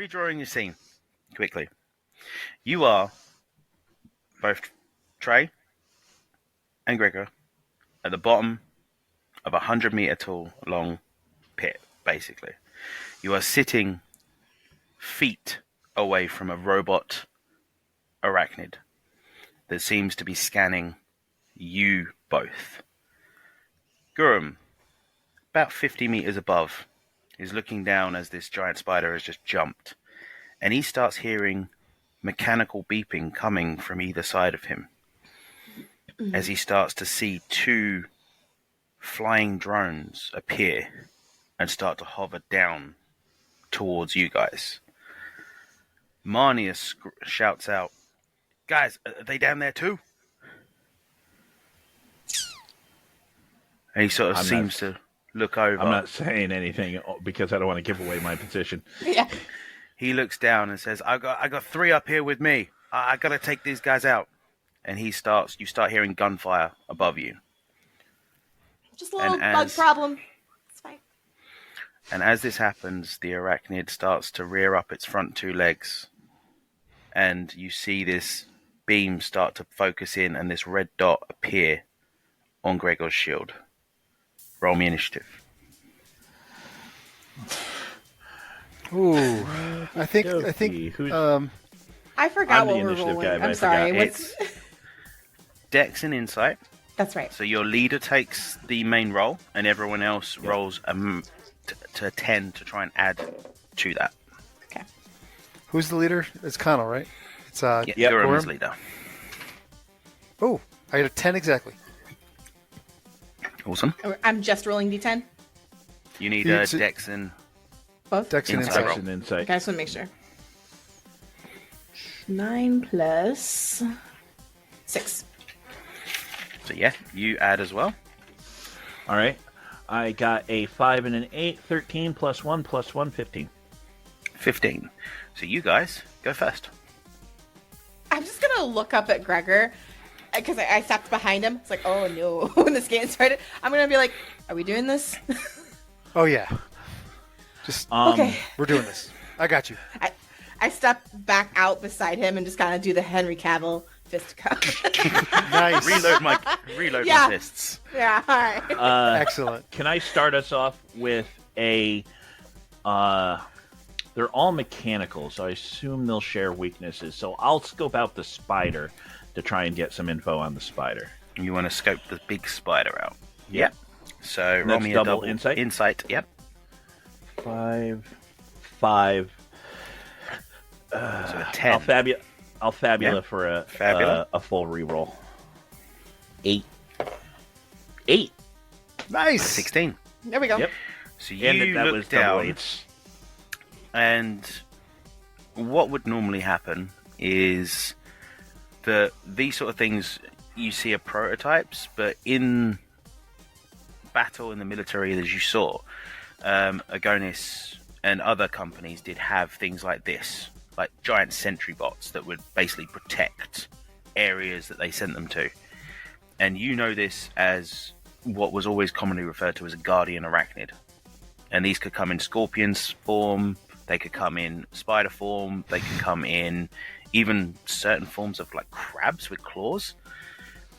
redrawing your scene quickly. You are both Trey and Gregor at the bottom of a 100-meter tall long pit, basically. You are sitting feet away from a robot arachnid that seems to be scanning you both. Gurum, about 50 meters above, is looking down as this giant spider has just jumped, and he starts hearing mechanical beeping coming from either side of him as he starts to see two flying drones appear and start to hover down towards you guys. Marnius shouts out, "Guys, are they down there too?" And he sort of seems to look over. I'm not saying anything because I don't want to give away my position. Yeah. He looks down and says, I got 3 up here with me. I got to take these guys out. And you start hearing gunfire above you. Just a little bug problem. It's fine. And as this happens, the arachnid starts to rear up its front 2 legs. And you see this beam start to focus in and this red dot appear on Gregor's shield. Roll me initiative. Ooh, I think. I forgot what we're rolling. I'm sorry. It's Dex and Insight. That's right. So your leader takes the main roll, and everyone else rolls to 10 to try and add to that. Okay. Who's the leader? It's Connell, right? It's Gurum is leader. Oh, I got a 10 exactly. Awesome. I'm just rolling D10. You need Dex and both. Dex and Insight. Okay, I just want to make sure. 9 plus 6. So yeah, you add as well. All right. I got a 5 and an 8, 13 plus 1 plus 1, 15. 15. So you guys go first. I'm just going to look up at Gregor because I stepped behind him. It's like, oh no, when this game started. I'm going to be like, are we doing this? Oh yeah. Just okay. We're doing this. I got you. I step back out beside him and just kind of do the Henry Cavill fist cup. Nice. Reload my fists. Yeah, all right. Excellent. Can I start us off with a... they're all mechanical, so I assume they'll share weaknesses. So I'll scope out the spider to try and get some info on the spider. You want to scope the big spider out? Yep. So roll me a double insight. Insight, yep. 5. So a 10. I'll Fabula for a full reroll. 8. Nice. 16. There we go. Yep. So you look down, and what would normally happen is that these sort of things you see are prototypes, but in battle in the military, as you saw, Agonis and other companies did have things like this, like giant sentry bots that would basically protect areas that they sent them to. And you know this as what was always commonly referred to as a guardian arachnid. And these could come in scorpion's form, they could come in spider form, they could come in even certain forms of like crabs with claws.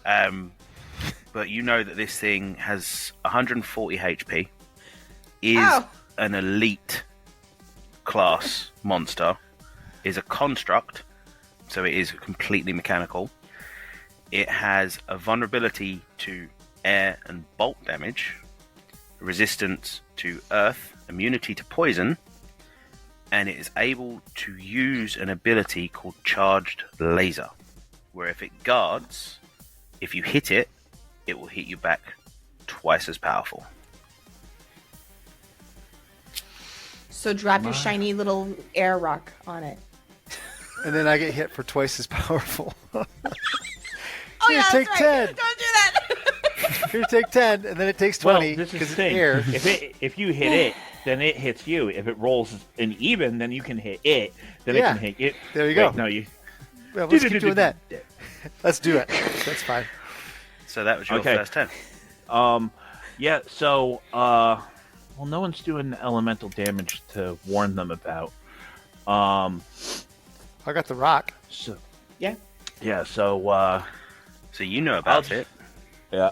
But you know that this thing has 140 HP, is an elite class monster, is a construct, so it is completely mechanical. It has a vulnerability to air and bolt damage, resistance to earth, immunity to poison, and it is able to use an ability called Charged Laser, where if it guards, if you hit it, it will hit you back twice as powerful. So drop your shiny little air rock on it. And then I get hit for twice as powerful. Oh Here, yeah, take that's 10. right. Don't do that. Here, take 10, and then it takes 20 this is because the it's thing. air. If you hit it, then it hits you. If it rolls an even, then you can hit it. Then it can hit it. There you go. No, you. Well, let's keep doing that. Let's do it. That's fine. So that was your first 10. Yeah. So, well, no one's doing elemental damage to warn them about. Um, I got the rock. so Yeah. yeah, so So you know about I'll- it. yeah,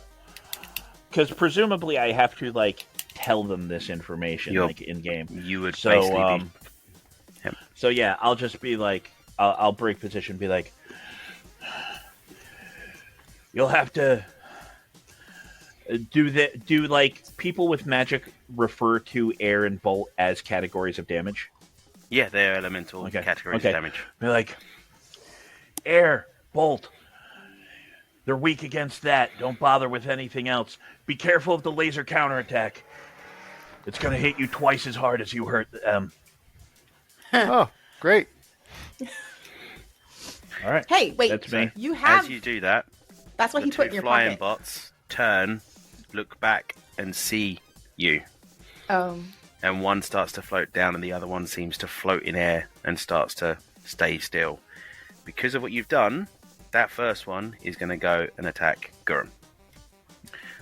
because presumably I have to like tell them this information You're- like in game. You would So basically be. Yep. so yeah, I'll just be like, I'll break position, and be like, you'll have to do like people with magic refer to air and bolt as categories of damage. Yeah, they're elemental categories of damage. Be like, air, bolt. They're weak against that. Don't bother with anything else. Be careful of the laser counterattack. It's going to hit you twice as hard as you hurt them. Oh, great. All right. Hey, wait. That's me. You have. As you do that, That's what the he put in two your flying pocket. bots turn, look back, and see you. And one starts to float down, and the other one seems to float in air and starts to stay still. Because of what you've done, that first one is going to go and attack Gurren.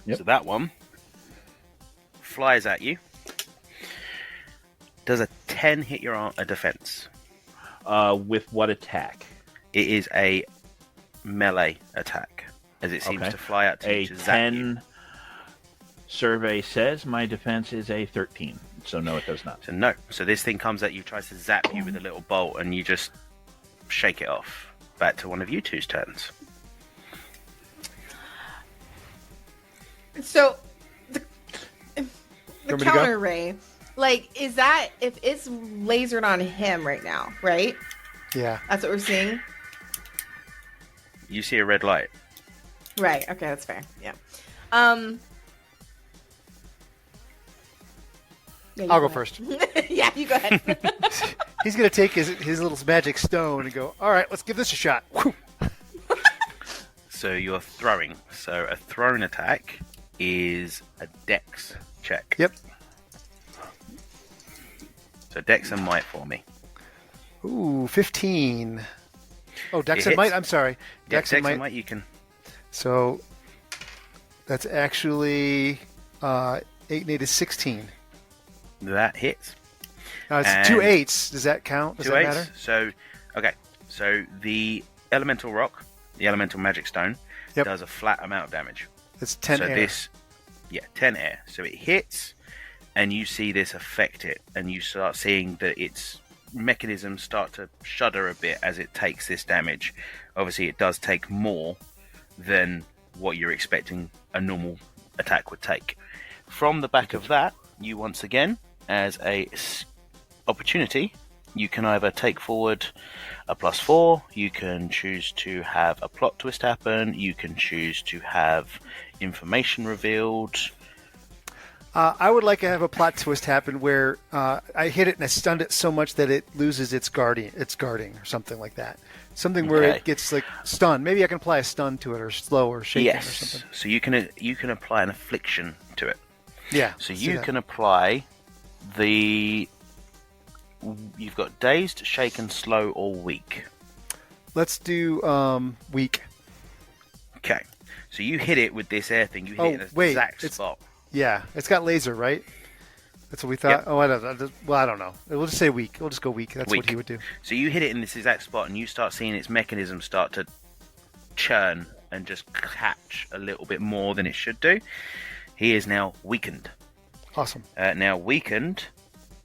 Yep. So that one flies at you. Does a 10 hit your defense? With what attack? It is a melee attack, as it seems Okay. to fly out to A you to zap you. 10 survey says my defense is a 13. So no, it does not. So no. So this thing comes at you, tries to zap you with a little bolt, and you just shake it off. Back to one of you two's turns. So the want me to go? counter ray, like, is that if it's lasered on him right now, right? Yeah. That's what we're seeing. You see a red light. Right. Okay, that's fair. Yeah. Yeah, you I'll go ahead. first. Yeah, you go ahead. He's going to take his little magic stone and go, all right, let's give this a shot. Whew. So you're throwing. So a thrown attack is a dex check. Yep. So dex and might for me. Ooh, 15. Oh, Dex It and Might? hits. I'm sorry. Yeah, Dex and Might. you can. So that's actually 8 and 8 is 16. That hits. Now it's And 2 8s. Does that count? Does Two that eights. matter? So, okay. So the elemental rock, the elemental magic stone, Yep. does a flat amount of damage. It's 10 so air. this, 10 air. So it hits, and you see this affect it, and you start seeing that its mechanisms start to shudder a bit as it takes this damage. Obviously, it does take more than what you're expecting a normal attack would take. From the back of that, you once again, as a opportunity, you can either take forward a +4, you can choose to have a plot twist happen, you can choose to have information revealed. I would like to have a plot twist happen where I hit it and I stunned it so much that it loses its guarding or something like that. Something where Okay. it gets like stunned. Maybe I can apply a stun to it or slow or shaking or Yes, something. so you can apply an affliction to it. Yeah. So see you that. can apply the... You've got dazed, shaken, slow, or weak. Let's do weak. Okay. So you hit it with this air thing. You hit Oh, it in the wait, exact it's- spot. Yeah, it's got laser, right? That's what we thought. Yep. Oh, I don't know. We'll just say weak. We'll just go weak. That's what Weak. he would do. So you hit it in this exact spot, and you start seeing its mechanism start to churn and just catch a little bit more than it should do. He is now weakened. Awesome. Now, weakened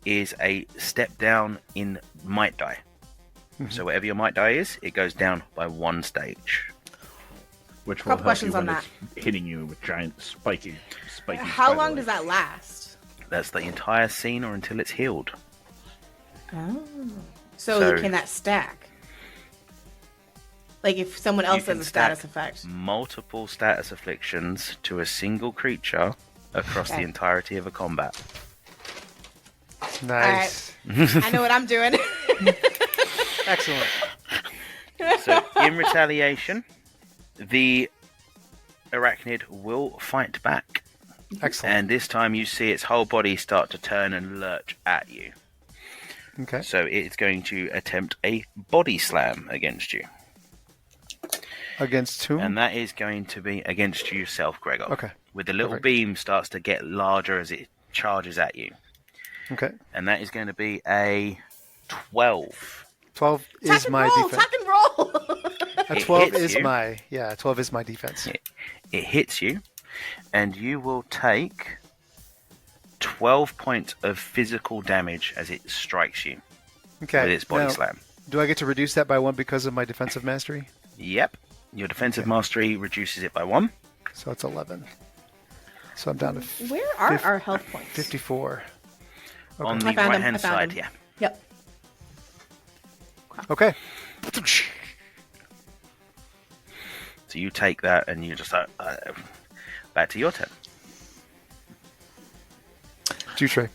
is a step down in might die. Mm-hmm. So whatever your might die is, it goes down by one stage. Which will Couple help questions you on when that. it's hitting you with giant spiky. How long does that last? That's the entire scene or until it's healed. Oh. So, So- can that stack? Like if someone else You can does a status stack effect. multiple status afflictions to a single creature across Okay. the entirety of a combat. Nice. I know what I'm doing. Excellent. So, in retaliation, the arachnid will fight back. Excellent. And this time you see its whole body start to turn and lurch at you. Okay. So it's going to attempt a body slam against you. Against whom? And that is going to be against yourself, Gregor. Okay. With the little Perfect. beam starts to get larger as it charges at you. Okay. And that is going to be a 12. 12 Attack is and my roll, defense. attack and roll. It 12 hits is you. my 12 is my defense. It hits you, and you will take 12 points of physical damage as it strikes you Okay. with its body now, slam. do I get to reduce that by 1 because of my defensive mastery? Yep. Your defensive mastery reduces it by 1. So it's 11. So I'm down to Where are our health points? 54. On I the found him, right-hand I found side, him. yeah. Yep. Okay. So you take that, and you just back to your turn. Trey.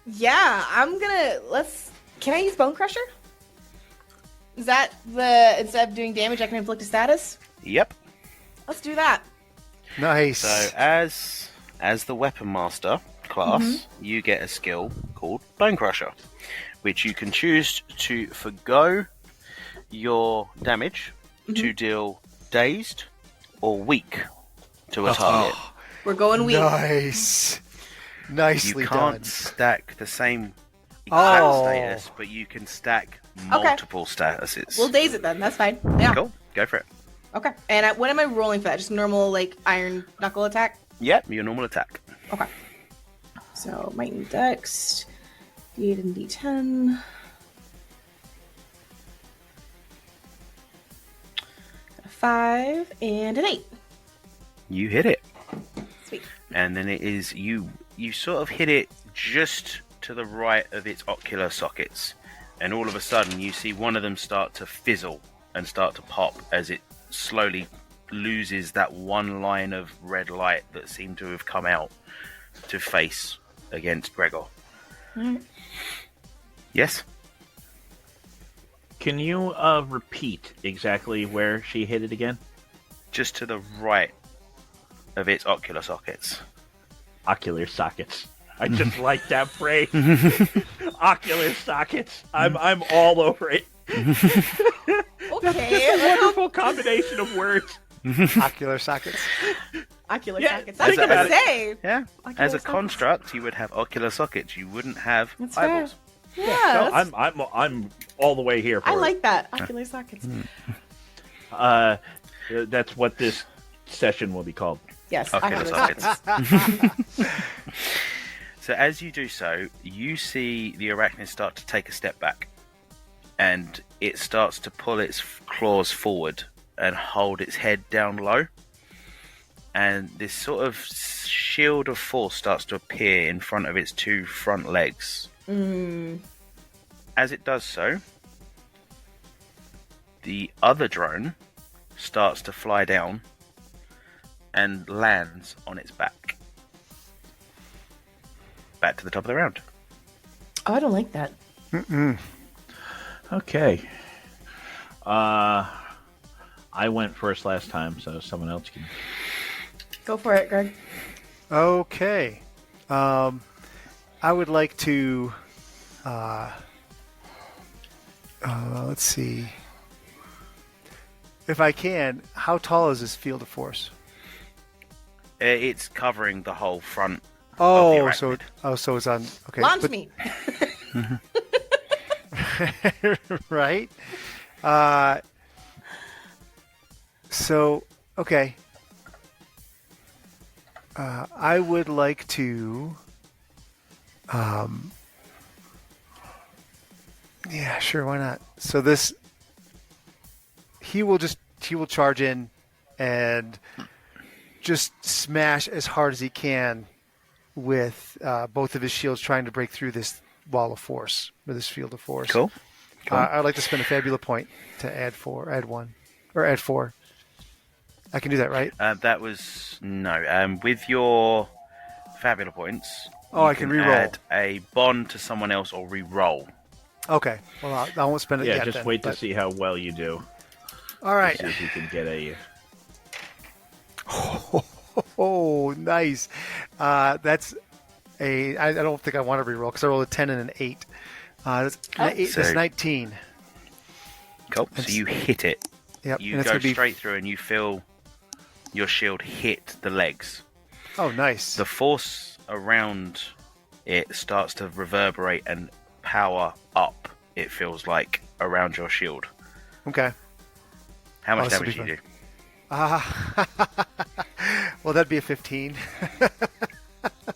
Yeah, can I use Bone Crusher? Is that instead of doing damage, I can inflict a status? Yep. Let's do that. Nice. So as the weapon master class, you get a skill called Bone Crusher, which you can choose to forgo your damage to deal dazed or weak to a target. We're going weak. Nice. Nicely You can't done. stack the same exact Oh. status, but you can stack multiple statuses. We'll daze it then. That's fine. Yeah. Cool. Go for it. Okay. And what am I rolling for that? Just normal, iron knuckle attack? Yep, your normal attack. Okay. So, might and dex, d8 and d10. A 5 and an 8. You hit it. Sweet. And then it is you sort of hit it just to the right of its ocular sockets, and all of a sudden you see one of them start to fizzle and start to pop as it slowly loses that one line of red light that seemed to have come out to face against Gregor. Yes. Can you repeat exactly where she hit it again? Just to the right of its ocular sockets. Ocular sockets. I just like that phrase. Ocular sockets. I'm all over it. Okay. Wonderful combination of words. Ocular sockets. Ocular Yeah, sockets. I was think going to about say. Yeah. Ocular As a sockets. construct, you would have ocular sockets. You wouldn't have That's fair. eyeballs. Yeah. No, that's- I'm all the way here for I it. like that. Ocular sockets. That's what this session will be called. Yes. Ocular Ocular sockets. sockets. So as you do so, you see the arachnid start to take a step back, and it starts to pull its claws forward and hold its head down low, and this sort of shield of force starts to appear in front of its two front legs. As it does so, the other drone starts to fly down and lands on its back. Back to the top of the round. Oh, I don't like that. Okay. I went first last time, so someone else can. Go for it, Greg. Okay. I would like to. Let's see. If I can, how tall is this field of force? It's covering the whole front. Oh, the so arachnid. so it's on. Okay, Launch but- me. right. So okay. I would like to. Yeah, sure. Why not? So this. He will charge in, and just smash as hard as he can with both of his shields, trying to break through this wall of force, or this field of force. Cool. I'd like to spend a Fabula point to add 4. I can do that, right? That was no. With your Fabula points, Oh, you I can re-roll. add a bond to someone else or re-roll. Okay. Well, I won't spend it Yeah, yet. just then, wait to but- see how well you do. All right. See if you can get a. Oh, nice. That's a. I don't think I want to re-roll because I rolled a 10 and an 8. That's, that's So- 19. Cool. So you hit it. Yep. You and it's go gonna be. straight through, and you feel your shield hit the legs. Oh, nice. The force around it starts to reverberate and power up, it feels like, around your shield. Okay. How much this will damage be do you do? Well, that'd be a 15.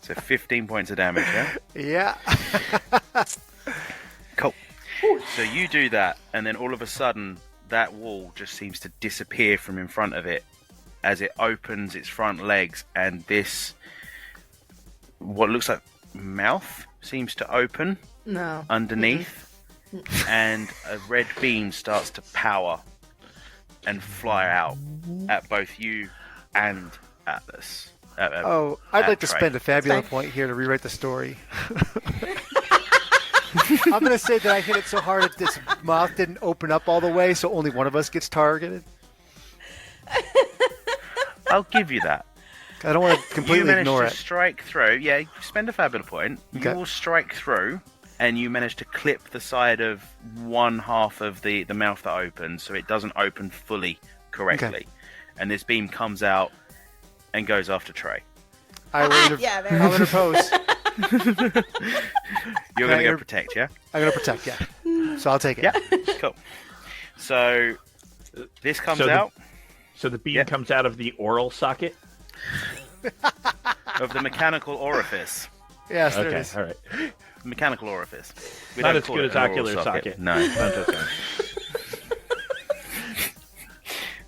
So 15 points of damage, yeah? Yeah. Cool. So you do that, and then all of a sudden, that wall just seems to disappear from in front of it as it opens its front legs, and this, what looks like mouth, seems to open No. underneath, and a red beam starts to power and fly out at both you and Atlas. Oh, I'd like to Trey. spend a Fabula Fine. point here to rewrite the story. I'm going to say that I hit it so hard that this mouth didn't open up all the way, so only one of us gets targeted. I'll give you that. I don't want to You completely managed ignore to it. strike through. Yeah, you spend a Fabula point. Okay. You will strike through, and you manage to clip the side of one half of the mouth that opens, so it doesn't open fully correctly. Okay. And this beam comes out and goes after Trey. I will Yeah, there I'll it is. interpose. You're going to go protect, yeah? I'm going to protect, yeah. So I'll take it. Yeah, cool. So this comes So the- out So the beam Yeah. comes out of the oral socket. of the mechanical orifice. Yes, there it Okay, is. all right. Mechanical orifice. We Not don't as call good it as an oral ocular socket. No. I'm just saying.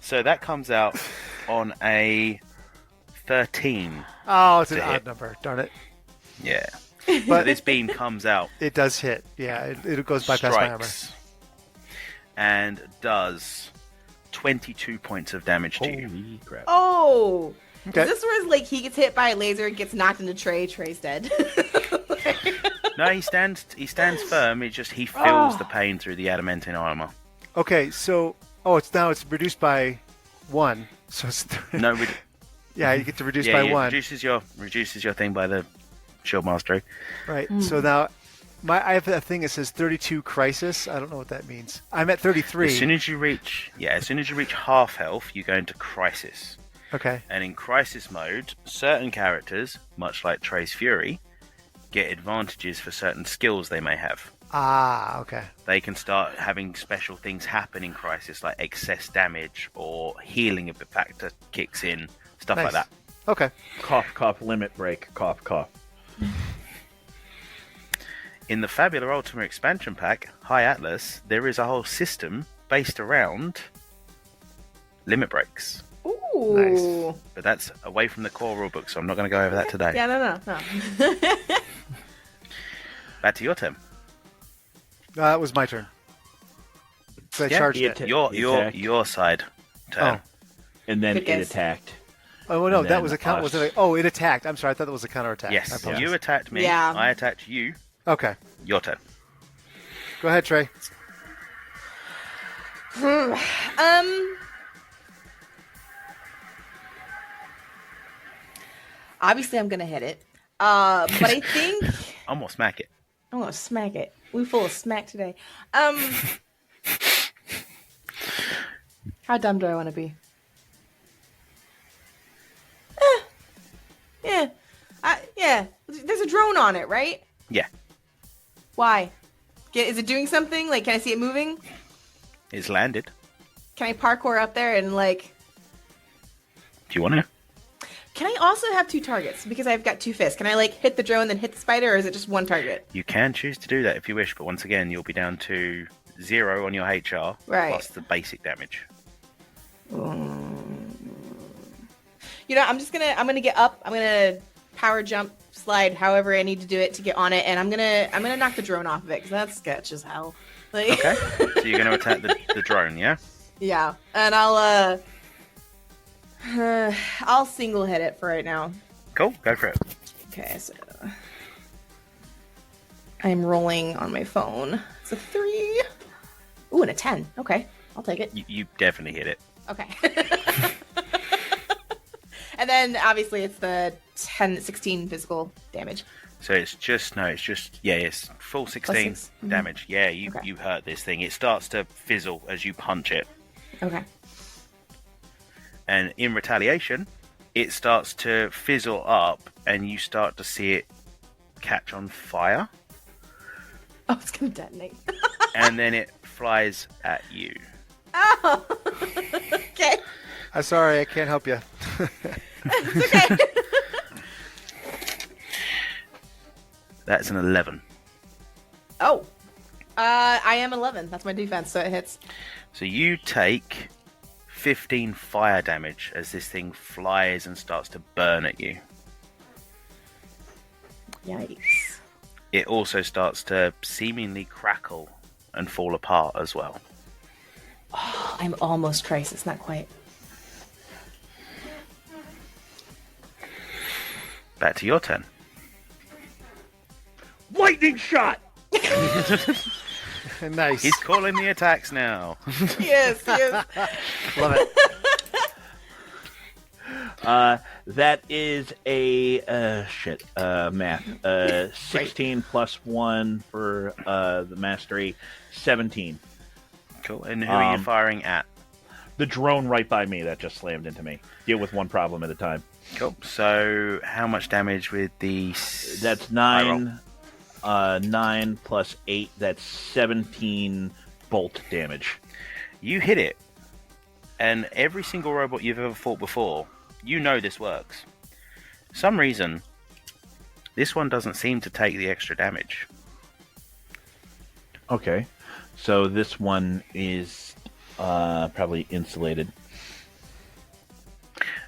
So that comes out on a 13. Oh, it's an To hit. odd number. Darn it. Yeah. But But this beam comes out, it does hit. Yeah, it goes bypass my armor. strikes, and does 22 points of damage to you. Holy crap! Oh. Okay. Is this where like he gets hit by a laser, gets knocked into Trey, Trey's dead? No, he stands firm. He feels the pain through the adamantine armor. Okay, so it's reduced by 1. So it's No, yeah, you get to reduce yeah, by it 1. reduces your thing by the shield mastery. Right. So now I have a thing that says 32 crisis. I don't know what that means. I'm at 33. As soon as you reach half health, you go into crisis. Okay. And in crisis mode, certain characters, much like Trey's Fury, get advantages for certain skills they may have. Ah, okay. They can start having special things happen in crisis, like excess damage or healing if the factor kicks in, stuff Nice. like that. Okay. Cough, cough, limit break. Cough, cough. In the Fabula Ultima expansion pack, High Atlas, there is a whole system based around limit breaks. Ooh. But that's away from the core rulebook, so I'm not going to go over that today. Yeah, no. Back to your turn. That was my turn. So I Yeah, charged he it. atta- Your side turn. And then Good it guess. attacked. Oh, no, And that then was a count. Was us. it? It attacked. I'm sorry. I thought that was a counterattack. I Yes, apologize. you attacked me. Yeah. I attacked you. Okay. Your turn. Go ahead, Trey. Obviously, I'm gonna hit it. But I think I'm gonna smack it. I'm gonna smack it. We full of smack today. How dumb do I want to be? Yeah. Yeah. There's a drone on it, right? Yeah, Why? Is it doing something? Like, can I see it moving? it's landed. Can I parkour up there and like? Do you want to? Can I also have 2 targets because I've got 2 fists? Can I like hit the drone then hit the spider, or is it just 1 target? You can choose to do that if you wish, but once again, you'll be down to 0 on your HR Right. plus the basic damage. You know, I'm gonna get up. I'm gonna power jump, slide, however I need to do it to get on it, and I'm gonna knock the drone off of it because that's sketch as hell. Like, Okay. So you're going to attack the drone, yeah? yeah, and I'll single hit it for right now. Cool. Go for it. Okay, so I'm rolling on my phone. It's a 3. Ooh, and a 10. Okay, I'll take it. You definitely hit it. Okay. And then obviously it's the 16 physical damage. So it's full 16 6. damage. Yeah, you Okay. you hurt this thing. It starts to fizzle as you punch it. Okay. And in retaliation, it starts to fizzle up and you start to see it catch on fire, Oh, it's gonna detonate. and then it flies at you. Oh, okay. I'm sorry, I can't help you. It's okay. That's an 11. Oh, I am 11. That's my defense, so it hits. So you take 15 fire damage as this thing flies and starts to burn at you. Yikes. It also starts to seemingly crackle and fall apart as well. Oh, I'm almost crisis, not quite. Back to your turn. Lightning shot. Nice. He's calling the attacks now. Yes, yes. Love it. That is a math. 16 plus 1 for the mastery, 17. Cool. And who are you firing at? The drone right by me that just slammed into me. Deal with one problem at a time. Cool. So how much damage with the... That's fire roll? 9 plus 8. That's 17 bolt damage. You hit it, and every single robot you've ever fought before, you know this works. For some reason, this one doesn't seem to take the extra damage. Okay. So this one is probably insulated.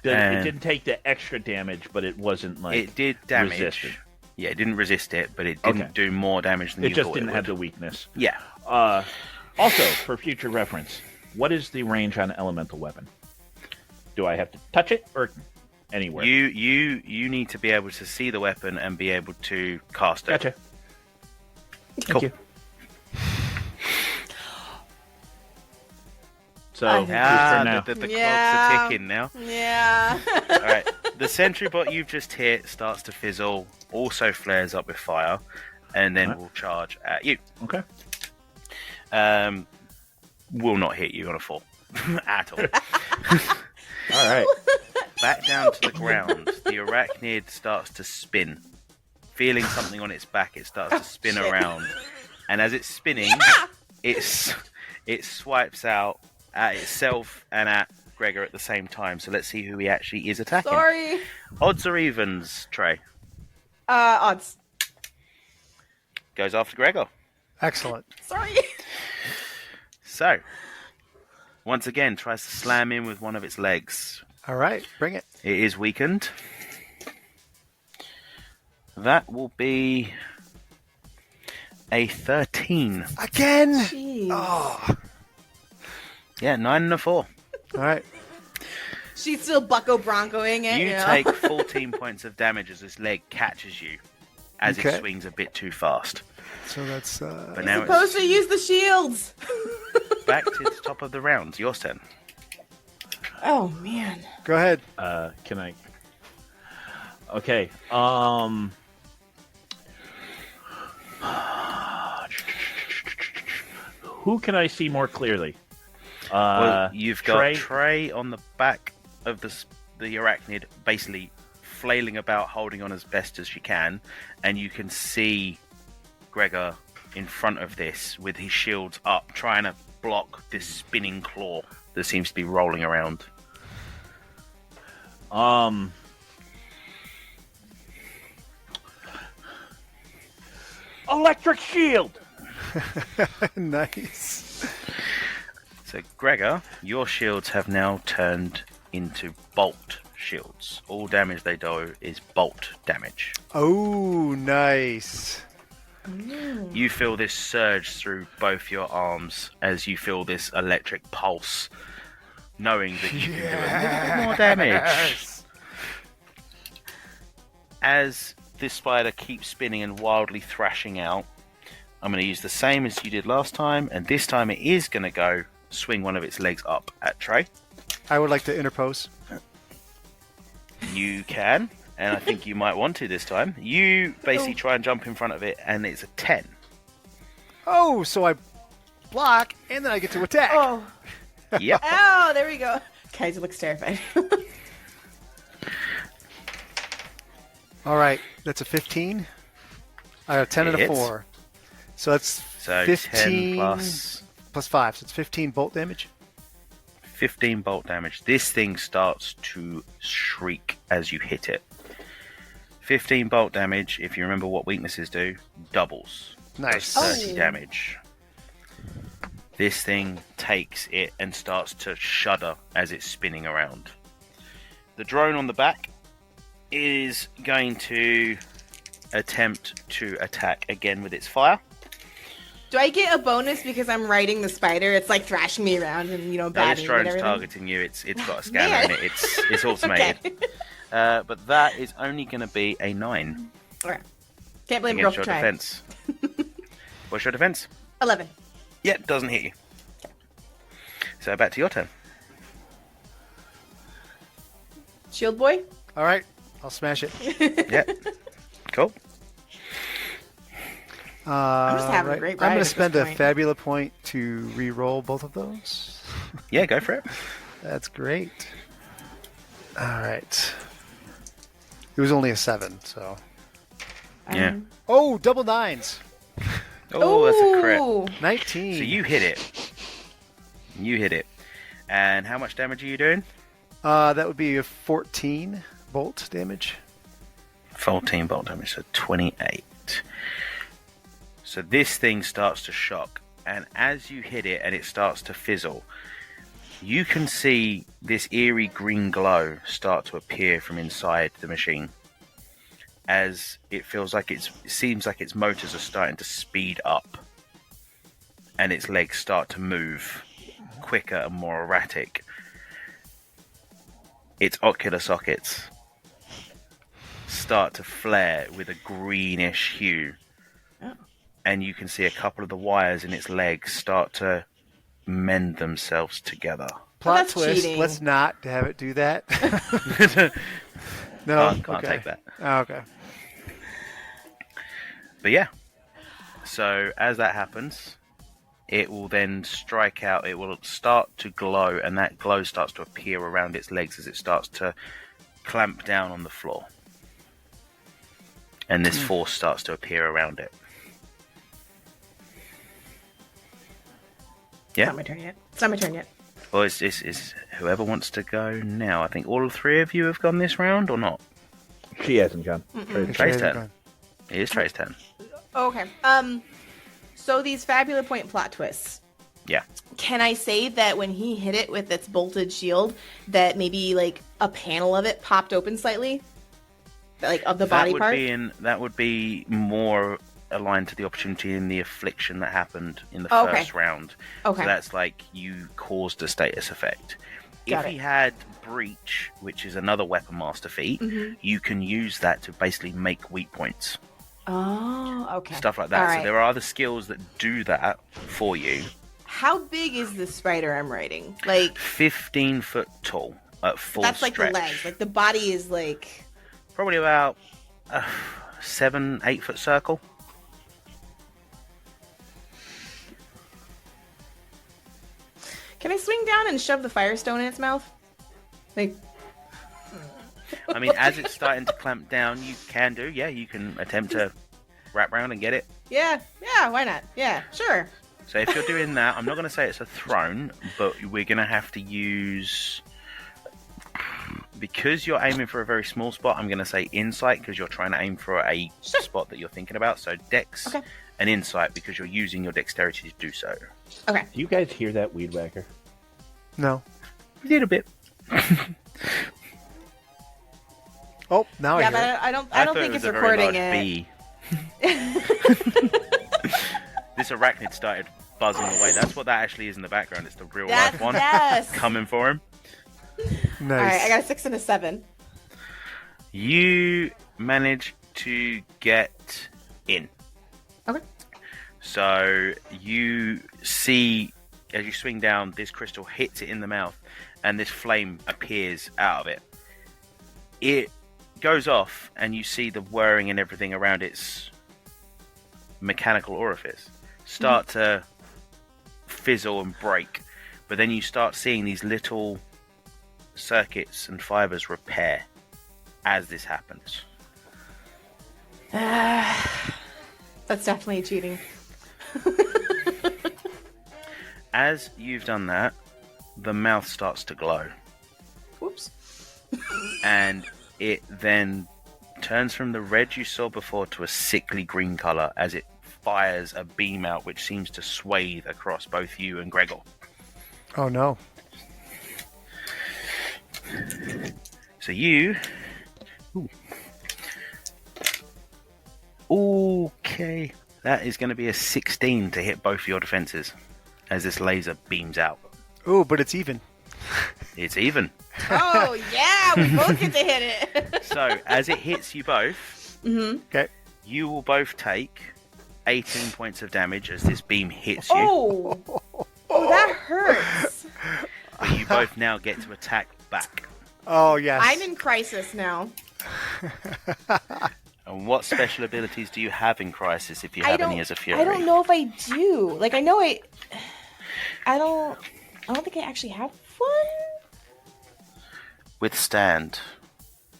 It didn't take the extra damage, but it wasn't like It did damage. resisted. Yeah, it didn't resist it, but it didn't Okay. do more damage than It you just thought didn't it have the would. weakness. Yeah. Also, for future reference, what is the range on an elemental weapon? Do I have to touch it or anywhere? You need to be able to see the weapon and be able to cast it. Gotcha. Cool. Thank you. So, I whose think- turn now? The Yeah. clocks are ticking now. Yeah. All right. The sentry bot you've just hit starts to fizzle, also flares up with fire, and then Alright. will charge at you. Okay. Will not hit you on a 4 at all. All right. Back down to the ground. The arachnid starts to spin. Feeling something on its back, it starts to spin Shit. around. And as it's spinning, it swipes out at itself and at Gregor at the same time. So let's see who he actually is attacking. Sorry. Odds or evens, Trey? Odds. Goes after Gregor. Excellent. Sorry. So, once again, tries to slam in with one of its legs. All right, bring it. It is weakened. That will be a 13. Again. Jeez. Oh. Yeah, 9 and a 4. All right. She's still bucko broncoing it. You You know? take 14 points of damage as this leg catches you as Okay. it swings a bit too fast. So that's But now Supposed to use the shields. it's back to the top of the round. Your turn. Oh man. go ahead. Can I? Okay. Who can I see more clearly? Well, you've got Trey? Trey on the back of the arachnid, basically flailing about, holding on as best as she can, and you can see Gregor in front of this with his shields up, trying to block this spinning claw that seems to be rolling around. Electric shield. Nice. So, Gregor, your shields have now turned into bolt shields. All damage they do is bolt damage. Oh, nice. You feel this surge through both your arms as you feel this electric pulse, knowing that you can do a little bit more damage. As this spider keeps spinning and wildly thrashing out, I'm going to use the same as you did last time, and this time it is going to go swing one of its legs up at Trey. I would like to interpose. You can, and I think you might want to this time. You basically try and jump in front of it, and it's a 10. Oh, so I block and then I get to attack. Oh. Yep. Oh, there we go. Kaiser looks terrified. All right, that's a 15. I have 10 It and a hits. 4. So that's So 15 10 plus plus 5. So it's 15 bolt damage. 15 bolt damage. This thing starts to shriek as you hit it. 15 bolt damage, if you remember what weaknesses do, doubles. Nice. Does 30 Oh. damage. This thing takes it and starts to shudder as it's spinning around. The drone on the back is going to attempt to attack again with its fire. Do I get a bonus because I'm riding the spider? It's like thrashing me around and No, batting this and drone's everything. targeting you. It's got a scanner Man. in it. It's automated. Okay. But that is only going to be a 9 Okay. Can't blame girl against for your trying. defense. What's your defense? 11. Yeah, doesn't hit you. So back to your turn. Shield boy. All right. I'll smash it. Yeah. Cool. I'm just having a great ride I'm going at to spend this a point. Fabula point to re-roll both of those. Yeah, go for it. That's great. All right. It was only a 7, so. Yeah. Oh, double 9s. Oh, that's a crit. Ooh. 19. So you hit it. You hit it. And how much damage are you doing? That would be a 14 bolt damage. 14 bolt damage, so 28. So this thing starts to shock, and as you hit it and it starts to fizzle, you can see this eerie green glow start to appear from inside the machine as it seems like its motors are starting to speed up and its legs start to move quicker and more erratic. Its ocular sockets start to flare with a greenish hue. And you can see a couple of the wires in its legs start to mend themselves together. Plot that's twist. cheating. Let's not have it do that. No, Can't take that. Oh, okay. But yeah. So as that happens, it will then strike out. It will start to glow, and that glow starts to appear around its legs as it starts to clamp down on the floor. And this force starts to appear around it. Yeah. It's not my turn yet. Well, it's whoever wants to go now. I think all three of you have gone this round, or not? She hasn't gone. Trey's turn. It is Trey's turn. Okay. So these Fabula point plot twists. Yeah. Can I say that when he hit it with its bolted shield, that maybe like a panel of it popped open slightly, like of the body part? That would be more aligned to the opportunity in the affliction that happened in the Oh, okay. first round. Okay. So that's like you caused a status effect. Got If it. he had breach, which is another weapon master feat, you can use that to basically make weak points. Oh, okay. Stuff like that. All So right. there are other skills that do that for you. How big is the spider I'm riding? Like 15 foot tall at full that's like stretch. the legs. Like the body is like. Probably about 7-8 foot circle. Can I swing down and shove the firestone in its mouth? Like. I mean, as it's starting to clamp down, you can do. Yeah, you can attempt to wrap around and get it. Yeah. Why not? Yeah. Sure. So if you're doing that, I'm not going to say it's a throne, but we're going to have to use... Because you're aiming for a very small spot, I'm going to say insight, because you're trying to aim for a Sure. spot that you're thinking about. So dex Okay. and insight, because you're using your dexterity to do so. Okay. Do you guys hear that weed whacker? No. A little bit. Oh, now Yeah, I hear it. but I don't thought think it it's was a very recording large it. bee. This arachnid started buzzing away. That's what that actually is in the background. It's the real That's life one yes. coming for him. Nice. All right, I got a 6 and a 7. You manage to get in. Okay. So you see, as you swing down, this crystal hits it in the mouth, and this flame appears out of it. It goes off, and you see the whirring and everything around its mechanical orifice start to fizzle and break. But then you start seeing these little circuits and fibers repair as this happens. That's definitely cheating. As you've done that, the mouth starts to glow. Whoops. And it then turns from the red you saw before to a sickly green colour as it fires a beam out which seems to swathe across both you and Gregor. Oh no. So you... Ooh. Okay. That is going to be a 16 to hit both your defences as this laser beams out. Oh, but it's even. It's even. Oh, yeah, we both get to hit it. So, as it hits you both, Okay. you will both take 18 points of damage as this beam hits you. Oh, that hurts. But you both now get to attack back. Oh, yes. I'm in crisis now. And what special abilities do you have in Crisis if you have any as a Fury? I don't know if I do. Like, I know I don't think I actually have one. Withstand.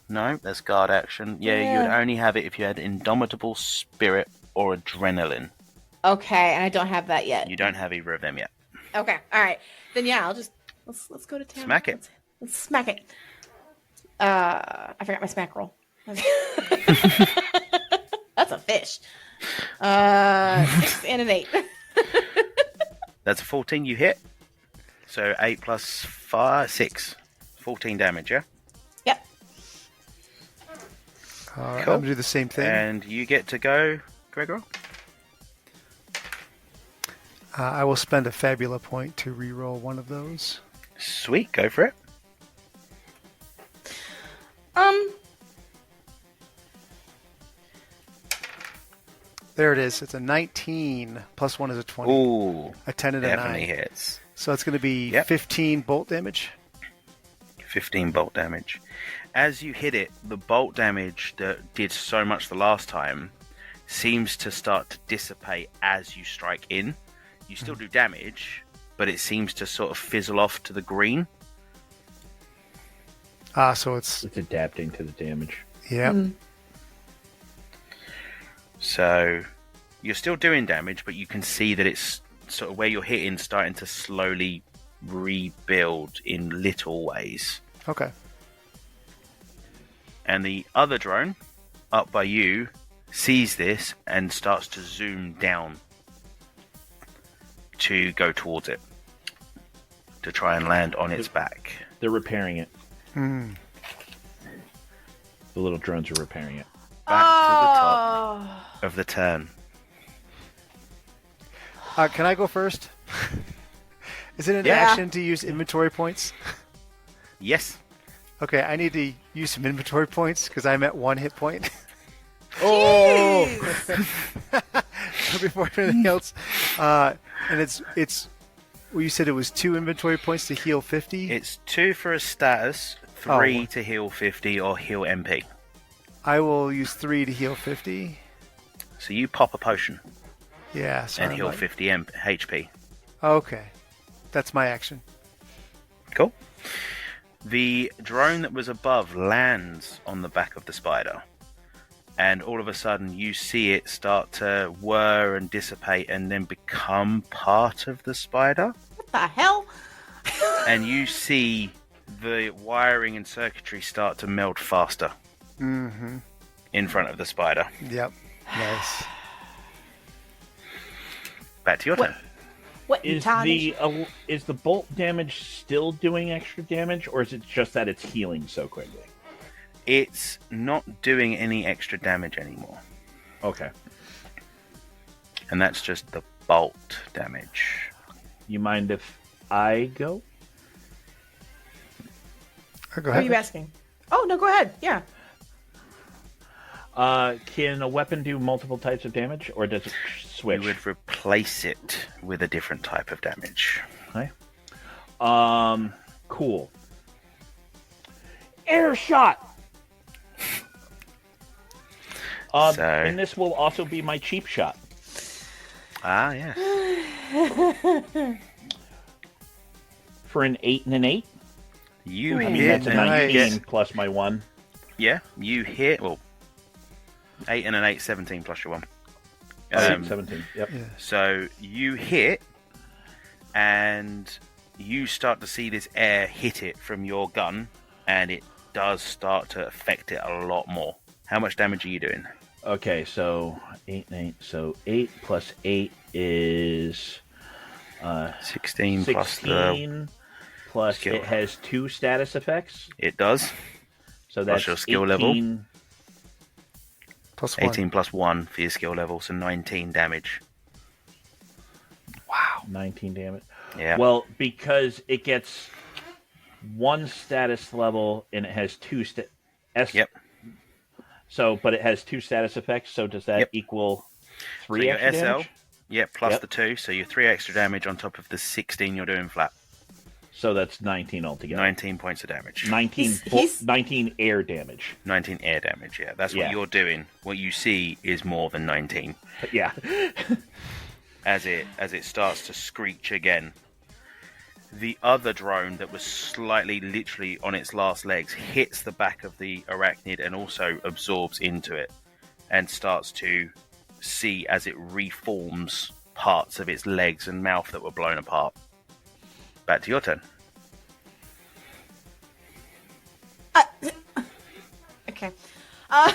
No, that's guard action. Yeah, you would only have it if you had Indomitable Spirit or Adrenaline. Okay, and I don't have that yet. You don't have either of them yet. Okay, all right. Then yeah, I'll just let's go to town. Smack it. Let's smack it. I forgot my smack roll. That's a fish. 6 and an 8. That's a 14 you hit. So 8 plus 5, 6. 14 damage, yeah? Yep. All right, Cool. I'm going to do the same thing. And you get to go, Gregor? I will spend a Fabula point to reroll one of those. Sweet, go for it. There it is. It's a 19 plus 1 is a 20. Ooh, A 10 and a definitely 9. hits. So it's going to be Yep. 15 bolt damage. 15 bolt damage. As you hit it, the bolt damage that did so much the last time seems to start to dissipate as you strike in. You still do damage, but it seems to sort of fizzle off to the green. So it's, It's adapting to the damage. yeah. So you're still doing damage, but you can see that it's sort of where you're hitting starting to slowly rebuild in little ways. Okay. And the other drone up by you sees this and starts to zoom down to go towards it to try and land on its back. They're repairing it. Hmm. The little drones are repairing it. Back to the top of the turn. Can I go first? Is it an Yeah. action to use inventory points? Yes. Okay, I need to use some inventory points because I'm at 1 hit point. Oh! Before anything else. And it's well, you said it was 2 inventory points to heal 50. It's 2 for a status, 3 to heal 50 or heal MP. I will use 3 to heal 50. So you pop a potion Yeah, so and I'm heal like- 50 HP. Okay. That's my action. Cool. The drone that was above lands on the back of the spider. And all of a sudden you see it start to whir and dissipate and then become part of the spider. What the hell? And you see the wiring and circuitry start to meld faster Mm-hmm. in front of the spider. Yep. Nice. Back to your turn. What in Is tarnish? is the bolt damage still doing extra damage, or is it just that it's healing so quickly? It's not doing any extra damage anymore. Okay. And that's just the bolt damage. You mind if I go? Go What are ahead. you asking? Oh, no, go ahead. Yeah. Can a weapon do multiple types of damage, or does it switch? You would replace it with a different type of damage. Okay. Cool. Air shot. So- And this will also be my cheap shot. Ah, yeah. For an 8 and an 8. You I mean, hit that's a and 19 you get, plus my 1. yeah, you hit, well, 8 and an 8, 17 plus your 1. Um, 17. Yep. Yeah. So you hit, and you start to see this air hit it from your gun, and it does start to affect it a lot more. How much damage are you doing? Okay, so 8 and 8. So 8 plus 8 is 16 plus the... 16. Plus skill. it has 2 status effects. It does. So What's that's your skill 18, level? Plus 1. 18 plus 1 for your skill level, so 19 damage. Wow. 19 damage. Yeah. Well, because it gets 1 status level and it has 2 Yep. So, but it has 2 status effects. So does that Yep. equal So 3 your extra SL, damage? yep, plus Yep. the 2, so you're 3 extra damage on top of the 16 you're doing flat. So that's 19 altogether. 19 points of damage. 19 air damage. 19 air damage, yeah. That's what Yeah. you're doing. What you see is more than 19. Yeah. As it starts to screech again. The other drone that was slightly literally on its last legs hits the back of the arachnid and also absorbs into it and starts to see as it reforms parts of its legs and mouth that were blown apart. Back to your turn. Okay. Are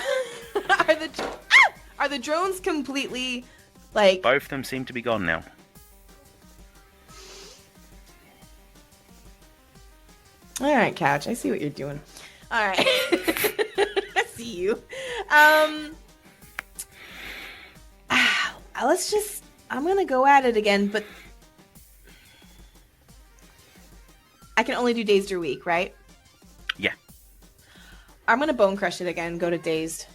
the drones completely like? Both of them seem to be gone now. All right, Couch. I see what you're doing. All right. I see you. Let's just. I'm gonna go at it again, but I can only do dazed or weak, right? Yeah. I'm gonna bone crush it again. Go to dazed.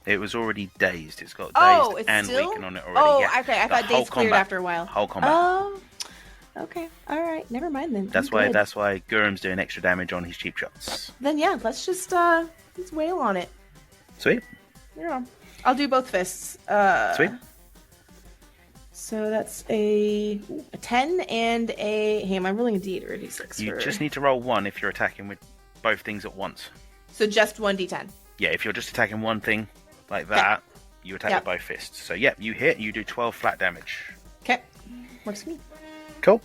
It was already dazed. It's got dazed Oh, it's and still. weakened on it already. Oh, yeah. okay. I The thought whole dazed cleared combat- after a while. Whole combat. Oh. Okay. All right. Never mind then. That's I'm why. good. That's why Gurum's doing extra damage on his cheap shots. Then yeah, let's let's wail on it. Sweet. Yeah. I'll do both fists. Sweet. So that's a 10 and a. Hey, am I rolling a D or a D6? You for... just need to roll 1 if you're attacking with both things at once. So just 1d10. Yeah, if you're just attacking one thing like that, you attack Yep. with both fists. So yeah, you hit. You do 12 flat damage. Okay. Works for me. Cool.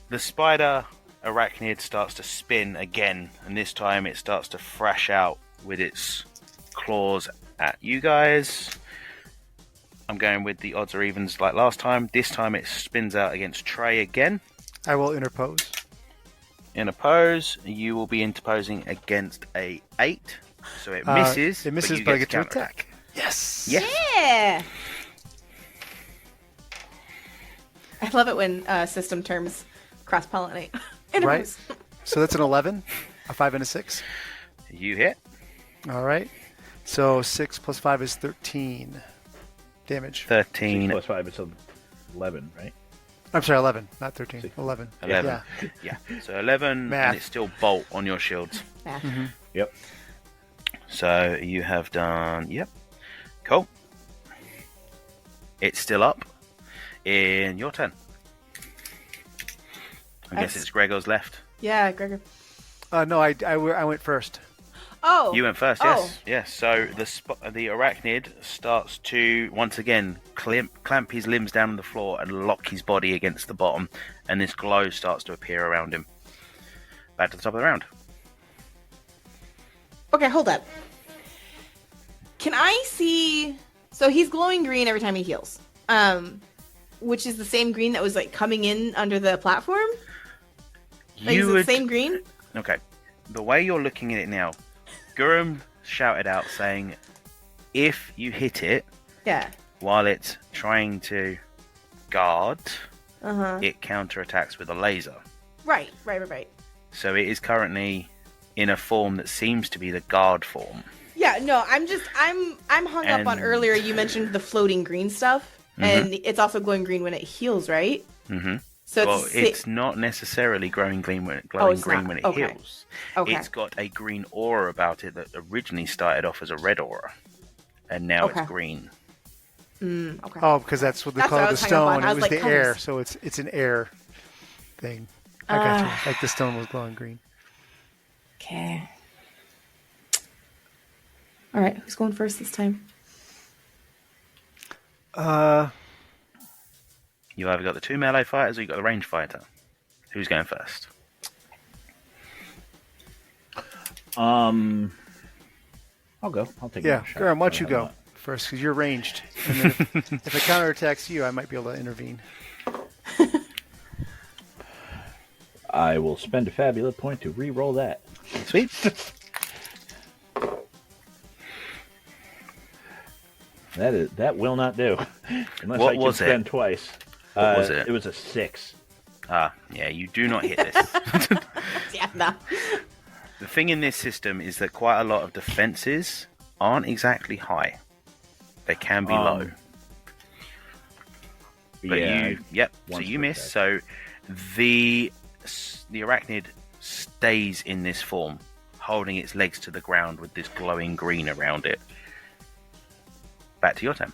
The spider arachnid starts to spin again, and this time it starts to thrash out with its claws at you guys. I'm going with the odds or evens like last time. This time it spins out against Trey again. I will interpose. In oppose, you will be interposing against a 8. So it misses. It misses, you but I get to counterattack. attack. Yes. Yes. Yeah. I love it when system terms cross pollinate. Right. So that's an 11, a 5, and a 6. You hit. All right. So 6 plus 5 is 13 damage. 13. 6 plus 5 is 11, right? I'm sorry, 11, not 13. Six. 11. 11. Yeah. Yeah. So 11, Math. and it's still bolt on your shields. Math. Yep. So you have done. Yep. Cool. It's still up. In your turn. I guess it's Gregor's left. Yeah, Gregor. No, I went first. Oh. You went first, Oh. yes. Yes. So the arachnid starts to once again clamp his limbs down on the floor and lock his body against the bottom, and this glow starts to appear around him. Back to the top of the round. Okay, hold up. Can I see? So he's glowing green every time he heals. Which is the same green that was like coming in under the platform. Like, is it the same green? Okay. The way you're looking at it now, Gurum shouted out saying, if you hit it Yeah. while it's trying to guard, Uh-huh. it counterattacks with a laser. Right. So it is currently in a form that seems to be the guard form. Yeah, no, I'm hung up on And- earlier you mentioned the floating green stuff. And it's also glowing green when it heals, right? Mm-hmm. So Well, it's, it's not necessarily glowing green when it's when not. it Okay. heals. Okay. It's got a green aura about it that originally started off as a red aura, and now Okay. it's green. okay. Oh, because that's what they That's what call I the was hung up on. stone. I It was was like, the air, colors. so it's an air thing. I got you. Like the stone was glowing green. Okay. All right, who's going first this time? You either got the 2 melee fighters or you got the range fighter. Who's going first? I'll go. I'll take Yeah, a shot. Graham, why don't you go first? Because you're ranged. And then if it counterattacks you, I might be able to intervene. I will spend a Fabula point to re-roll that. Sweet. That will not do. Unless What I can was it? spend twice. What was it? It was a 6. Yeah, you do not hit this. Yeah, no. The thing in this system is that quite a lot of defenses aren't exactly high. They can be low. But yeah, so you miss. So the arachnid stays in this form, holding its legs to the ground with this glowing green around it. Back to your turn.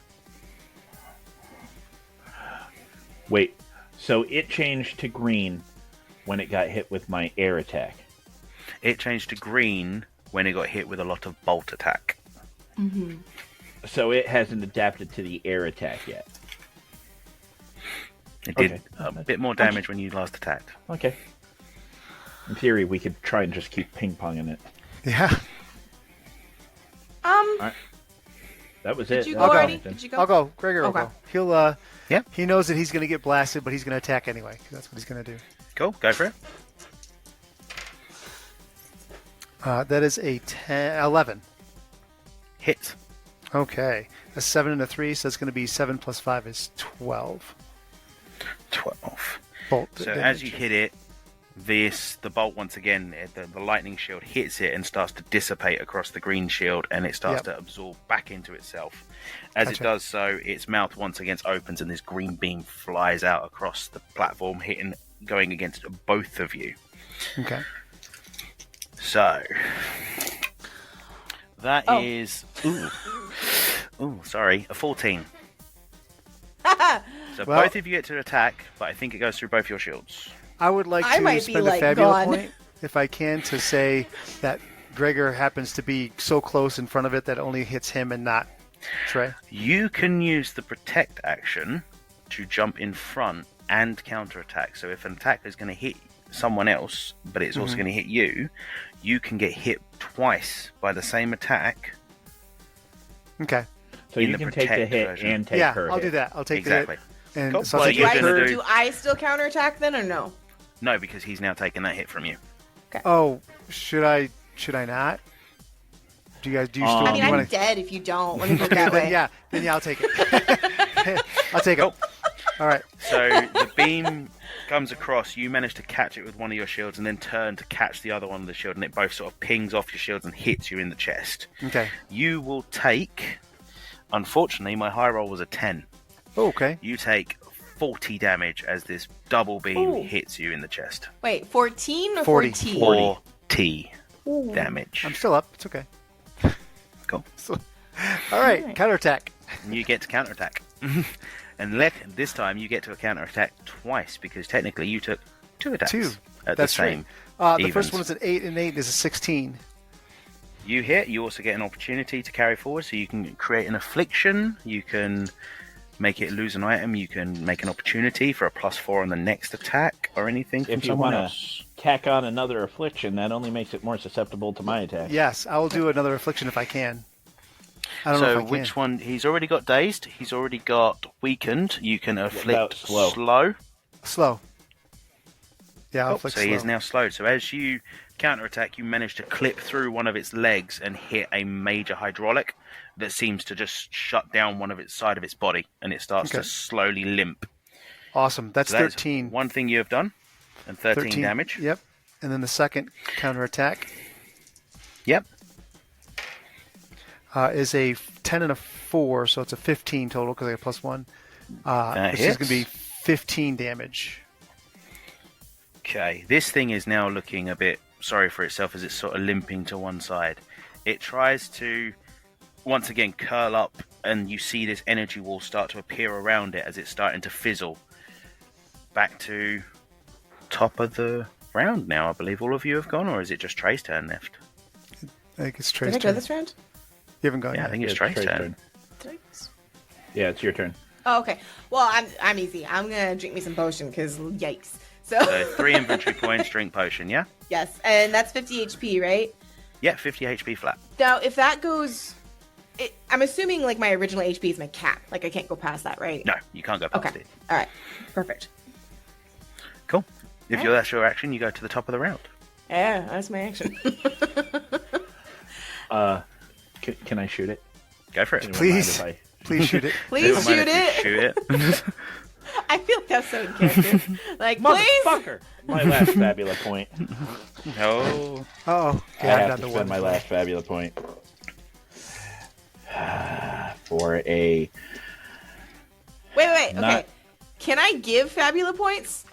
Wait, so it changed to green when it got hit with my air attack. It changed to green when it got hit with a lot of bolt attack. Mm-hmm. So it hasn't adapted to the air attack yet. It did Okay. a bit more damage when you last attacked. Okay. In theory, we could try and just keep ping-ponging it. Yeah. That was Did it. you That go was already? everything. Did you go? I'll go. Gregor will Okay. go. He'll, Yeah. he knows that he's going to get blasted, but he's going to attack anyway. 'Cause that's what he's going to do. Cool, go for it. That is a 11. Hit. Okay. A 7 and a 3, so it's going to be 7 plus 5 is 12. 12. Bolt So damage. as you hit it, the bolt once again, the lightning shield hits it and starts to dissipate across the green shield, and it starts to absorb back into itself. As it Gotcha. does so, its mouth once again opens, and this green beam flies out across the platform, going against both of you. Okay. So that Oh. is sorry, a 14. So Well- both of you get to attack, but I think it goes through both your shields. I would like I to might be, spend a like, Fabula gone. point, if I can, to say that Gregor happens to be so close in front of it that it only hits him and not Trey. You can use the protect action to jump in front and counterattack. So if an attack is going to hit someone else, but it's also going to hit you, you can get hit twice by the same attack. Okay. So in you the can take the protect hit version. and take Yeah, her I'll hit. do that. I'll take Exactly. the hit. And Cool. so I'll Well, take you're the gonna hit. do- Do I still counterattack then, or no? No, because he's now taking that hit from you. Oh, should I not? Do you still I mean, you I'm wanna... dead if you don't. Let me put it that then, way. yeah, I'll take it. I'll take it. Cool. All right. So the beam comes across, you manage to catch it with one of your shields and then turn to catch the other one of the shield, and it both sort of pings off your shields and hits you in the chest. Okay. You will take, unfortunately, my high roll was a 10. Oh, okay. You take 40 damage as this double beam Ooh. hits you in the chest. Wait, 14 or 40. 14? 40 Ooh. damage. I'm still up. It's okay. Cool. All right. Alright. Counterattack. You get to counterattack. And this time you get to counterattack twice, because technically you took 2 attacks 2. at That's the same. right. The evens. first one is an 8, and 8 is a 16. You hit, you also get an opportunity to carry forward, so you can create an affliction, you can make it lose an item, you can make an opportunity for a +4 on the next attack, or anything from If you someone want else. to tack on another affliction, that only makes it more susceptible to my attack. Yes, I will do another affliction if I can. I don't know So if I which can. one? He's already got dazed, he's already got weakened, you can about afflict slow? Slow. Yeah, I'll Oh, afflict so he is slow. now slowed. So as you counterattack, you manage to clip through one of its legs and hit a major hydraulic that seems to just shut down one of its side of its body, and it starts Okay. to slowly limp. Awesome. That's So that is 13. one thing you have done, and 13 damage. Yep. And then the second counterattack Yep. is a 10 and a 4, so it's a 15 total because I got +1. That Which is going to be hits. 15 damage. Okay, this thing is now looking a bit sorry for itself as it's sort of limping to one side. It tries to, once again, curl up, and you see this energy wall start to appear around it as it's starting to fizzle. Back to top of the round now, I believe all of you have gone, or is it just Trey's turn left? I think it's Did Trey's I go turn. this round? You haven't gone Yeah, I yet. think it's Trey's turn. Thanks. Yeah, it's your turn. Oh, okay. Well, I'm easy. I'm gonna drink me some potion because yikes. So So 3 inventory points, drink potion, yeah? yes, and that's 50 HP, right? Yeah, 50 HP flat. Now, if that goes, I'm assuming like my original HP is my cap. Like I can't go past that, right? No, you can't go past Okay. it. All right. Perfect. Cool. If Alright. that's your action, you go to the top of the round. Yeah, that's my action. Can I shoot it? Go for it. Anyone mind Please. if I- Please shoot it. Please Never mind shoot if you it. Shoot it. I feel like that's so in character. Like, please. Motherfucker! My last Fabula point. Oh. Oh, I yeah, have down to to spend one. my last Fabula point. For a... Wait. Okay. Not- Can I give Fabula points?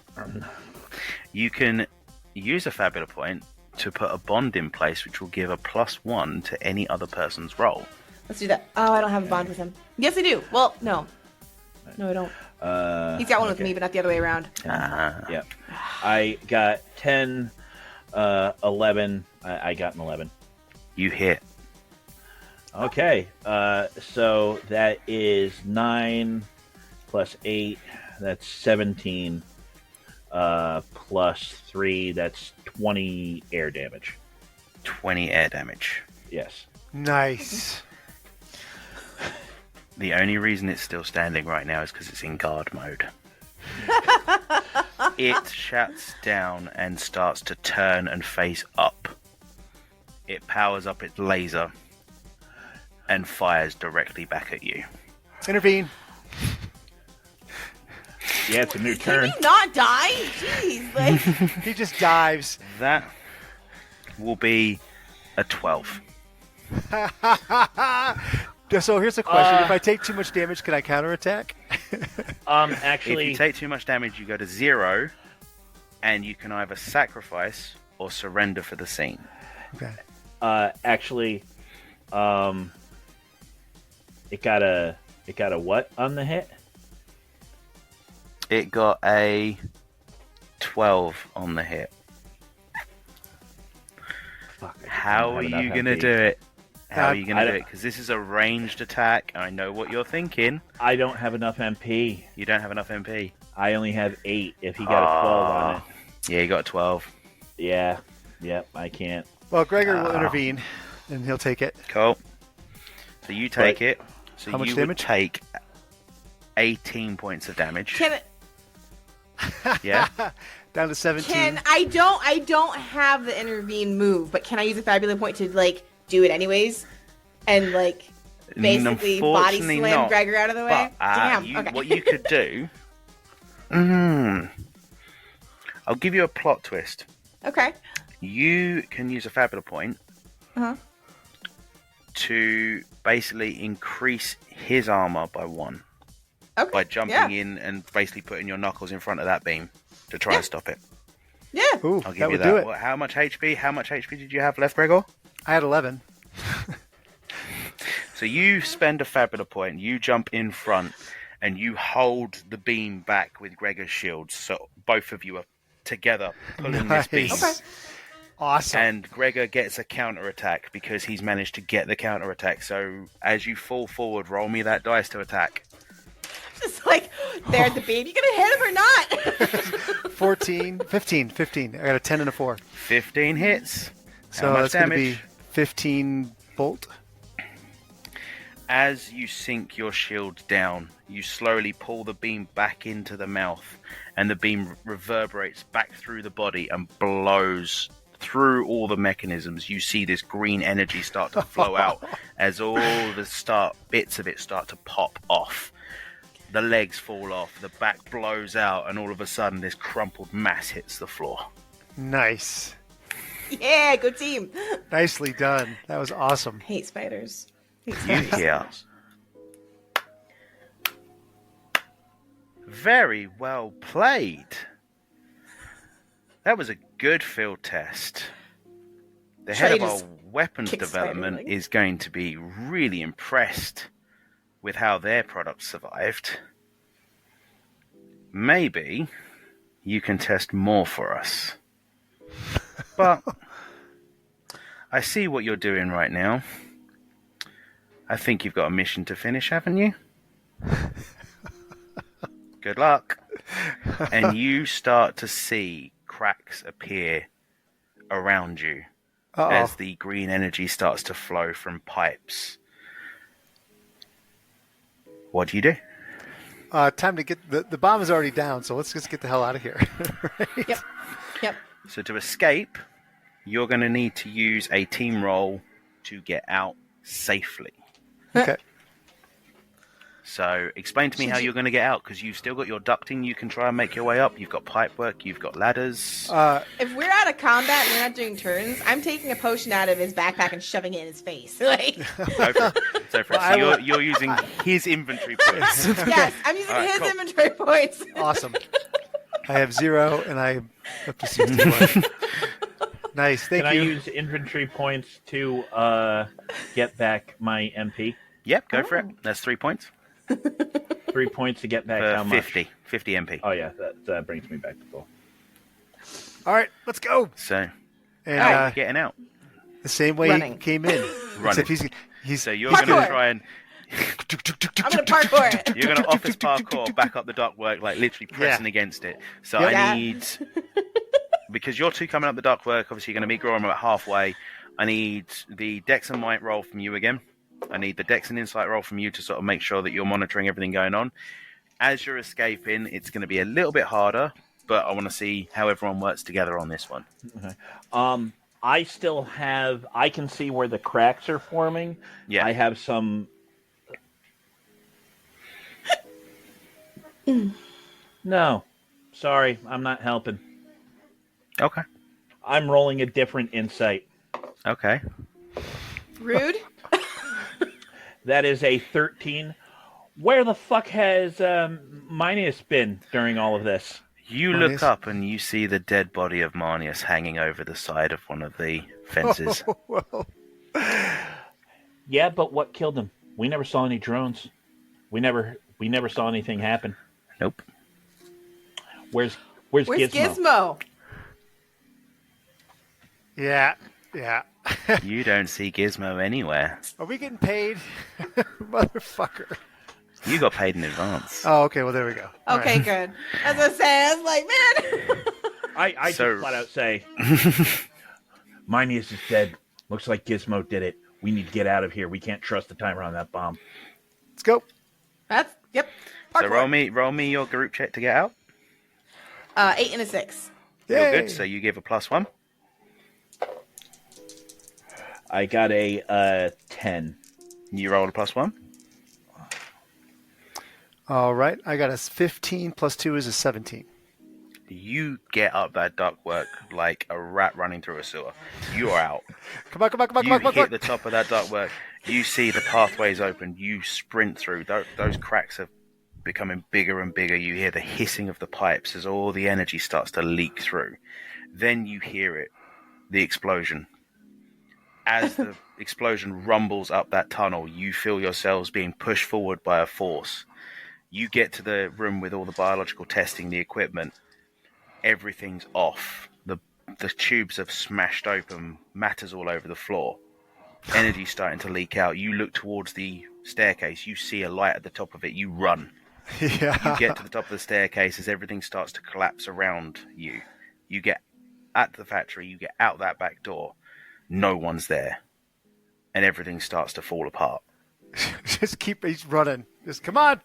You can use a Fabula point to put a bond in place, which will give a +1 to any other person's roll. Let's do that. Oh, I don't have a bond with him. Yes, I do. Well, no. No, I don't. He's got one with okay. me, but not the other way around. Yeah. I got 10, 11. I got an 11. You hit. Okay. So that is 9 plus 8. That's 17. Plus 3. That's 20 air damage. 20 air damage. Yes. Nice. The only reason it's still standing right now is because it's in guard mode. It shuts down and starts to turn and face up. It powers up its laser and fires directly back at you. Intervene. Yeah, it's a new Can turn. you not die? Jeez. Like, He just dives. That will be a 12. So here's the question: if I take too much damage, can I counterattack? Actually, If you take too much damage, you go to 0, and you can either sacrifice or surrender for the scene. Okay. actually, it got a what on the hit? It got a 12 on the hit. Fuck, I How don't are have you enough going to MP. do it? How I- are you going I to do don't- it? Because this is a ranged attack. I know what you're thinking. I don't have enough MP. You don't have enough MP. I only have 8. If he got a 12 on it, Yeah, you got a 12. yeah, yep, I can't. Well, Gregor will intervene, and he'll take it. Cool. So you take it. So How much you damage? would take 18 points of damage. can it? Yeah. Down to 17. Can I don't have the intervene move, but can I use a fabulous point to like do it anyways, and like basically body Unfortunately slam not. Gregor out of the way? But Damn. Okay. what you could do. I'll give you a plot twist. Okay. You can use a Fabula point Uh-huh. to basically increase his armor by 1 Okay. by jumping yeah. in and basically putting your knuckles in front of that beam to try and stop it. Yeah. Ooh, I'll give that you would that. do it. Well, how much HP did you have left, Gregor? I had 11. So you spend a Fabula point, you jump in front, and you hold the beam back with Gregor's shield, so both of you are together pulling this beam. Nice. Okay. Awesome. And Gregor gets a counter-attack because he's managed to get the counter-attack. So as you fall forward, roll me that dice to attack. Just like there's the beam. You gonna hit him or not? 14, 15. I got a 10 and a 4. 15 hits. So How much that's going to damage? be 15 bolt. As you sink your shield down, you slowly pull the beam back into the mouth, and the beam reverberates back through the body and blows through all the mechanisms. You see this green energy start to flow out as all the bits of it start to pop off. The legs fall off, the back blows out, and all of a sudden this crumpled mass hits the floor. Nice. Yeah, good team. Nicely done. That was awesome. Hate spiders. Hate You spiders. hear. Very well played. That was a good field test. The head Trey of our just weapons kicks development Spider-Man. is going to be really impressed with how their product survived. Maybe you can test more for us. But I see what you're doing right now. I think you've got a mission to finish, haven't you? Good luck. And you start to see cracks appear around you as the green energy starts to flow from pipes. What do you do? Time to get the bomb is already down, so let's just get the hell out of here. Right? Yep. So to escape, you're going to need to use a team roll to get out safely. Okay. So explain to me how you're going to get out, because you've still got your ducting you can try and make your way up. You've got pipe work. You've got ladders. If we're out of combat and we're not doing turns, I'm taking a potion out of his backpack and shoving it in his face. Like, Go for it. So you're using his inventory points. yes, I'm using his cool. inventory points. Awesome. I have 0, and I'm up to 61. Nice. Thank Can you. I use inventory points to get back my MP? Yep, go for it. That's 3 points. 3 points to get back For how much? 50 MP. Oh yeah, that brings me back to full. All right, let's go. So And getting out. the same way Running. he came in. Running. Except he's So you're going to Parkour. try and I'm gonna parkour it. you're going to office parkour back up the ductwork, like literally pressing against it. So Yeah. I need, because you're two coming up the ductwork, obviously you're going to meet Gorum about halfway. I need the Dex and Might roll from you again. I need the Dex and Insight roll from you to sort of make sure that you're monitoring everything going on. As you're escaping, it's going to be a little bit harder, but I want to see how everyone works together on this one. Okay. I still have. I can see where the cracks are forming. Yeah. I have some. No, sorry, I'm not helping. Okay. I'm rolling a different insight. Okay. Rude. That is a 13. Where the fuck has Minus been during all of this? You Marnius? look up and you see the dead body of Marnius hanging over the side of one of the fences. Well, Yeah, but what killed him? We never saw any drones. We never saw anything happen. Nope. Where's Where's Gizmo? Gizmo? yeah. You don't see Gizmo anywhere. Are we getting paid? Motherfucker. You got paid in advance. Oh, okay. Well, there we go. All Okay, right. good. As I say, I was like, man. I So- just flat out say, Minus is dead. Looks like Gizmo did it. We need to get out of here. We can't trust the timer on that bomb. Let's go. Yep. So Parkour. roll me your group check to get out. 8 and a 6. You're Yay. good. So you give a +1. I got a 10. You roll a +1. All right. I got a 15 plus 2 is a 17. You get up that ductwork like a rat running through a sewer. You are out. Come on. You hit the top of that ductwork. You see the pathways open. You sprint through. Those cracks are becoming bigger and bigger. You hear the hissing of the pipes as all the energy starts to leak through. Then you hear it, the explosion. As the explosion rumbles up that tunnel, you feel yourselves being pushed forward by a force. You get to the room with all the biological testing, the equipment. Everything's off. The tubes have smashed open, matters all over the floor. Energy starting to leak out. You look towards the staircase. You see a light at the top of it. You run. Yeah. You get to the top of the staircase as everything starts to collapse around you. You get at the factory. You get out that back door. No one's there. And everything starts to fall apart. Just he's running. Just come on.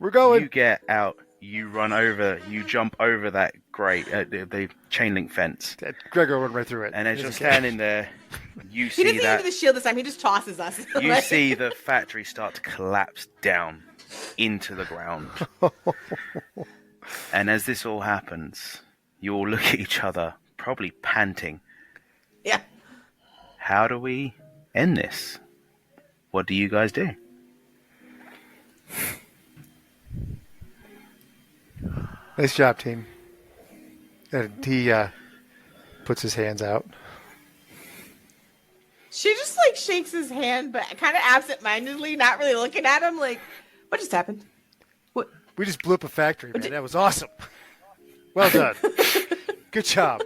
We're going. You get out. You run over. You jump over that grate, the chain link fence. Gregor went right through it. And as He you're doesn't care. standing there, you He see doesn't that. use the shield this time. He just tosses us. You Like- see the factory start to collapse down into the ground. And as this all happens, you all look at each other, probably panting. Yeah. How do we end this? What do you guys do? Nice job, team. And he puts his hands out. She just like shakes his hand, but kind of absent-mindedly, not really looking at him. Like, what just happened? What? We just blew up a factory, man. That was awesome. Well done. Good job.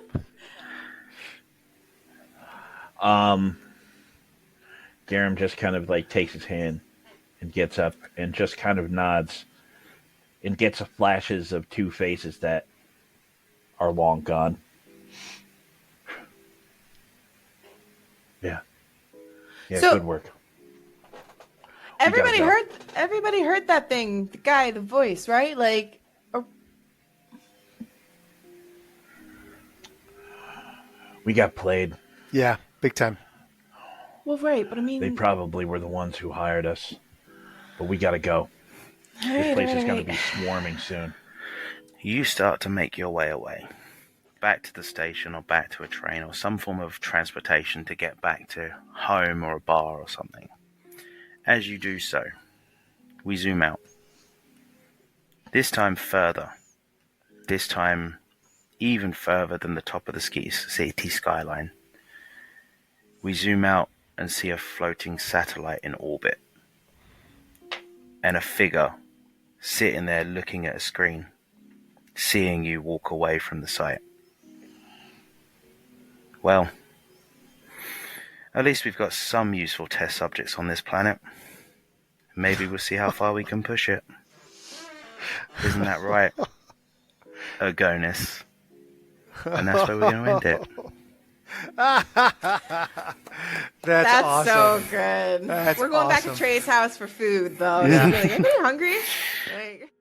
Garum just kind of like takes his hand and gets up and just kind of nods. and gets flashes of two faces that are long gone. Yeah. Yeah, So- good work. Everybody go. heard that thing. The guy, the voice, right? Like, or, We got played. Yeah, big time. well, right. But I mean, They probably were the ones who hired us. But we gotta go. all This right, place all is gonna right. be swarming soon. You start to make your way away. Back to the station or back to a train or some form of transportation to get back to home or a bar or something. As you do so, we zoom out. This time further. This time even further than the top of the city skyline. We zoom out and see a floating satellite in orbit. And a figure sitting there looking at a screen, seeing you walk away from the site. Well, at least we've got some useful test subjects on this planet. Maybe we'll see how far we can push it. Isn't that right, Agonis? And that's where we're going to end it. That's awesome. so good. That's We're going back awesome. to Trey's house for food, though. Yeah. Like, anybody hungry? Like,